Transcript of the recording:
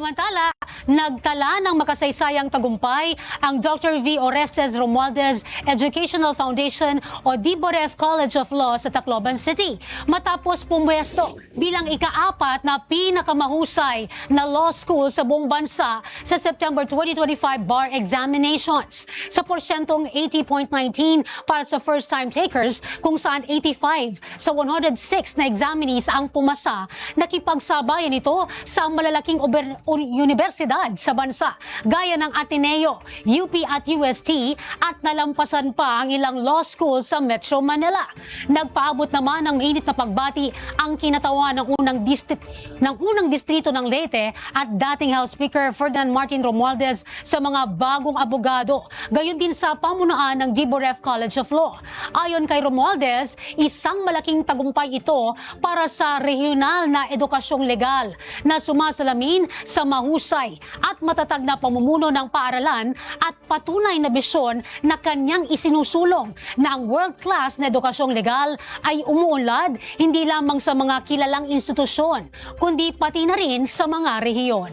Samantala, nagtala ng makasaysayang tagumpay ang Dr. V. Orestes Romualdez Educational Foundation o DBOREF College of Law sa Tacloban City matapos pumwesto bilang ika-4 na pinakamahusay na law school sa buong bansa sa September 2025 bar examinations. Sa porsyentong 80.19 para sa first-time takers kung saan 85 sa 106 na examinees ang pumasa, nakipagsabayan ito sa malalaking universidad sa bansa gaya ng Ateneo, UP at UST at nalampasan pa ang ilang law school sa Metro Manila. Nagpaabot naman ng mainit na pagbati ang kinatawan ng unang distrito ng Leyte at dating House Speaker Ferdinand Martin Romualdez sa mga bagong abogado, gayon din sa pamunuan ng DBOREF College of Law. Ayon kay Romualdez, isang malaking tagumpay ito para sa regional na edukasyong legal na sumasalamin sa mahusay at matatag na pamumuno ng paaralan at patunay na bisyon na kanyang isinusulong na ang world-class na edukasyong legal ay umuunlad hindi lamang sa mga kilalang institusyon, kundi pati na rin sa mga rehiyon.